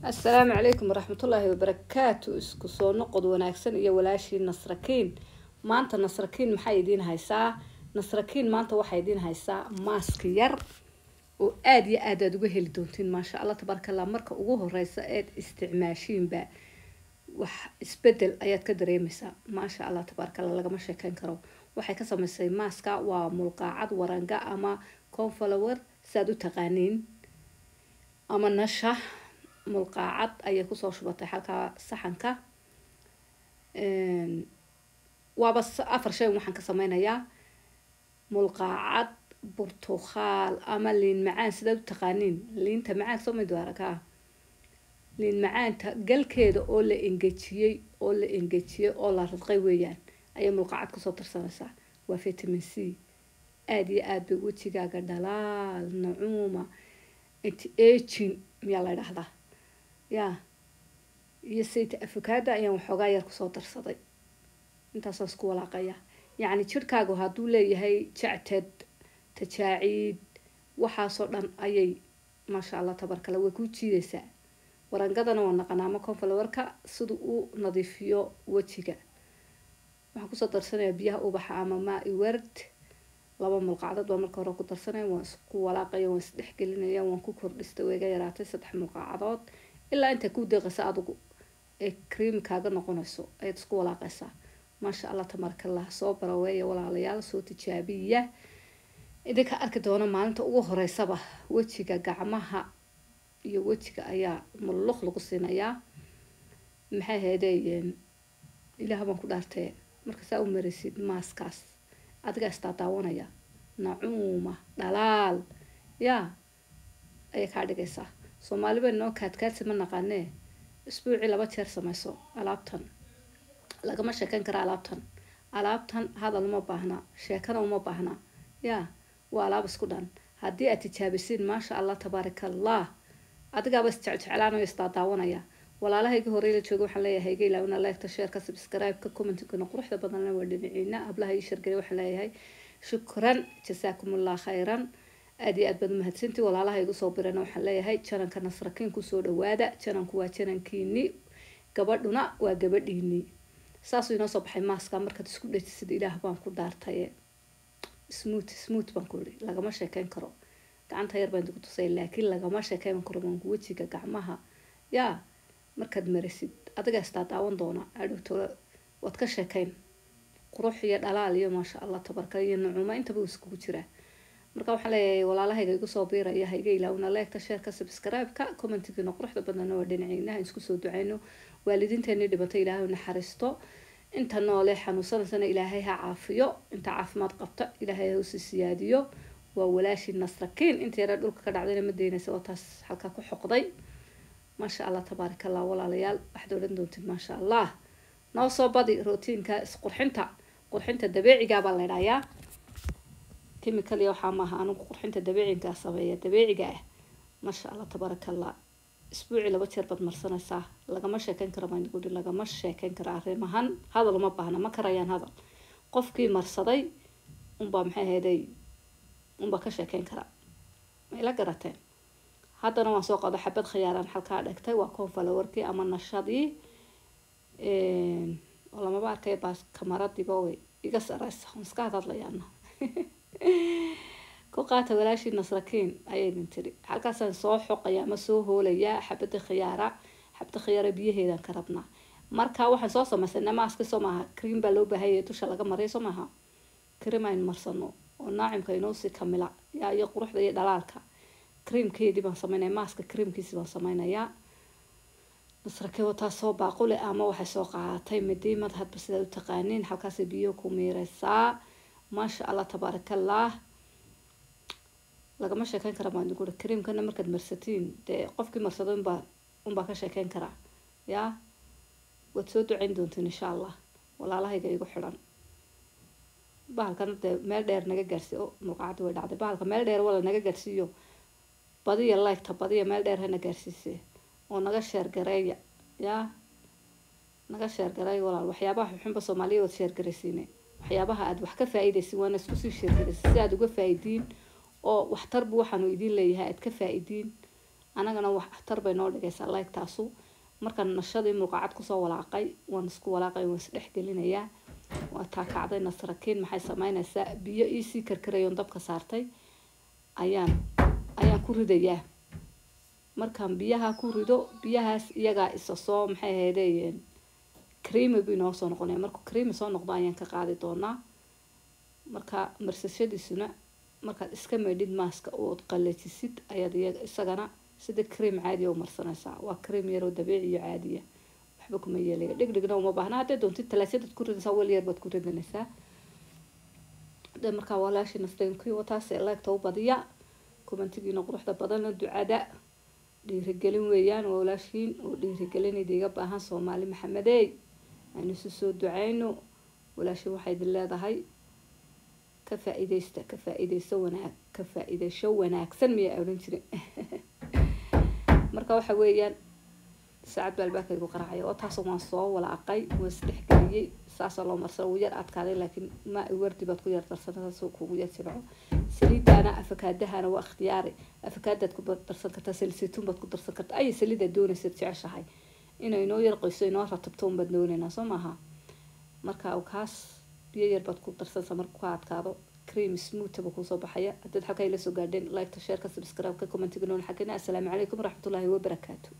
السلام عليكم ورحمة الله وبركاته. اسكو سو نقد وناكسن iyo walaashii nasrakiin maanta nasrakiin maxay idin haysaa nasrakiin maanta waxay idin haysaa mask yar oo aad iyo aad uga heli doontiin ma sha Allah tabarakallah marka ugu horeysa ee isticmaashiin ba wax isbedel ayaad ka dareemaysaa ma sha Allah tabarakallah lagama sheekan karo waxay ka sameysay maska waa mulqaacad waranga ama cornflower saad u taqaaniin ama nasha mulqaacad ayay ku soo shubatay halka saxanka waaba afar shay waxaan ka sameynayaa mulqaacad burtuqaal ama liin macaan sida u taqaaniin liinta macaan soo mid waaraka liin macaanta galkeeda oo la engejiyay oo la radqay weeyaan ayay mulqaacad ku soo tarsanaysaa waa vitamin C aad iyo aad bay wajigaaga dhalaal nacuuma anti-aging miyaa la dhahdaa يا يسيت أفكادا يعني وحقا يركو صوتر صدي انت ساسكو ولا قيا يعني شركاغو هادو لي هي تعتد تشاعيد وحاصلن اي ما شاء الله تبارك الله وكو جيدسا ورانقدنا ونقنا ما كونفلوركا sidoo uu nadiifiyo wajiga waxa ku soo darsanaya biyaha ubaxa ama maa ward laba mulqaacad baa marka hore ku darsanay waan isku walaaqayo waan isdhex gelinaya waan ku kordhista weega yaraatay 3 mulqaacadood ilaa inta ku deeqaysa adigu ee cream kaaga noqonayso ay isku walaaqaysaa ma sha Allah tabarakallah soo baraweeyo walaalayaal soo tijaabiya idinka arki doona maalinta ugu horeysaba wajiga gacmaha iyo wajiga ayaa muluq lagu siinayaa maxay heedeen ilaaha baan ku dhaartay marka saa u marisid maaskaas adiga istaawanaya nacuuma dhalaal yaa ay ka dhigaysaa Soomaaliba noo kaadkaadsi ma naqaanee isbuuci 2 jeer samayso alaabtan lagama sheekan kara alaabtan hadal ma baahna sheekana uma baahna yaa waa alaab isku dhan haddii aad tijaabisid ma sha Allah tabarakallah adiga bas jecelaanayo istaawanaya walaalahayga hore la joogo waxaan leeyahay ilaawna like share ka subscribe ka comment kana quruxda badan la wadhinaciina ablaha ii shirgay waxaan leeyahay shukran jasaakumullahu khayran aadi aad bad mahadsantii walaalahaygu soo birana waxaan leeyahay channelka nasrakiin ku soo dhawaada channelku waa channelkiini gabadhuna waa gabadhiini saasoo inoo soo baxay maaska markaad isku dhajisid ilaah baan ku dhaartay smooth baan ku leeyahay lagama sheekan karo gacanta yar baan ku tusay laakiin lagama sheekan karo man wajiga gacmaha yaa markaad marisid adiga istaawan doona adhowto wad ka sheekayn qurux iyo dhalaal iyo ma sha Allah tabaraka iyo nucuma inta buu isku jiraa marka waxaan leeyahay walaalahayga igu soo biiraya hayga ilaawna like share ka subscribe ka comment kana quruxda badan oo dhinaciina isku soo duceyno waalidiinteena dhibatay ilaahay naxariisto inta noole xanuunsanayna ilaahay ha caafiyo inta caafimaad qabta ilaahay ha siyaadiyo waa walaashii nasrakiin inta yara dhulka ka dhacdayna ma deynaysa oo taas halka ku xoqday ما شاء الله تبارك الله ولا ليال واحد ولدنت ما شاء الله نوصل بدي روتين كاس قرحنت دبيعي قابل لنا كيميكال يا حماها أنا قرحنت دبيعي كاسبية دبيعي جاه ما شاء الله تبارك الله أسبوعي لو بتشرب مرسنا ساعة لقى مشى كان كرمان يقول لقى مشى كان كراه مهن هذا لو ما بهنا ما كريان هذا قفكي مرصدي وبمحي هدي وبكشة كان كرا ما إلا قرتين هذا نوع سوق هذا حبة خياران حلقة دكتي وأكون فلوركي أما النشاطي والله ما بعرف كيف بس كاميرات دي بوي يقصر رأس مسكها تطلع يعني كوقات ولاشي النصركين أي بنتري حلقة سنصوح قيام سوه ليا حبة خيارة بيه إذا كربنا مركا واحد صوصة مثلا ما أسكسو معها كريم بلو بهاي توشلا مريسو معها كريم عين مرسنو والناعم كينوسي كاملة يا يقروح ذي دلالك كريم كيدي بان سمينايا ماسك كريم كيس بان سمينايا نصركي وتا soo baaqule ama waxa soo qaatay madiimad had basida u taqaaniin halkaas biyo ku meeraysaa ma sha Allah tabarakallah lagama sheekan kara baan ugu kariimkana markaad marsatiin de qofkii marsado unba ka sheekan kara ya wad soo duceyn doontiin insha Allah walaalahayga igu xiran bahalkan de meel dheer naga gaarsiyo mulqaacad way dhacday bahalka meel dheer wala naga gaarsiyo badiya like ta badiya meel dheer hana gaarsiisay oo naga share gareeya yaa naga share gareey walaal waxyaabaha xunba Soomaaliyeed oo share gareysiinay waxyaabaha aad wax ka faa'iideysi waana isku sii share gareysi si aad uga faa'iidiin oo waxtar buu waxaan idin leeyahay aad ka faa'iidiin anagana wax tar bay noo dhigaysaa like taasu markaan nashadii mulqacad kusoo walaaqay waan isku walaaqay waan isdhex gelinayaa waa taa kacday nasrakiin maxay samaynaysaa biyo iisii karkarayoon dabka saartay ayaan ku ridayaa markaan biyaha ku rido biyahaas iyagaa isa soo maxay ahaydeen creamy bay noo soo noqonaya markuu creamy soo noqdo ayaan ka qaadi doonaa marka marsashadiisuna markaad iska meedhid maaska ood qalajisid ayaad isagana sida cream caadi oo marsanaysaa waa cream yaroo dabiici iyo caadiya waxba kuma yeelaya dhigdhigna uma baahna hadday doontid talaasadaad ku ridaysaa weel yar baad ku ridanaysaa hadda markaa walaashii nasteynkuii wataas ee leegta u badiya kumantigiina quruxda badanna ducada dhiirigelin weeyaan waa walaashiin oo dhiirigelinayda iga baahan Soomaali Maxamedey aynu isu soo ducayno walaashii waxay idin leedahay ka faa'iideyso wanaagsan miyaa oran jiray marka waxa weeyaan saacad balbaaka igu qaracay oo taas waan soo walaaqay waan isdhex galiyay saas loo marsan uu yar adkaaday laakiin ma wardi baad ku yar darsanaysaa soo kugu yar sibco saliidana afakaadahana waa ikhtiyaari afakaadad ku darsan kartaa saliidun baad ku darsan kartaa ay saliida doonaysid jeceshahay inay noo yar qoyso inoo ratabto baad doonayna soo maaha marka uu kaas biyo yar baad ku darsanaysaa markuu ka adkaado cream smooth ba ku soo baxaya hadda halka ay la soo gaadheen like to share ka subscribe ka comment ignoon xaqina assalaamu calaykum waraxmatullaahi wa barakaatuh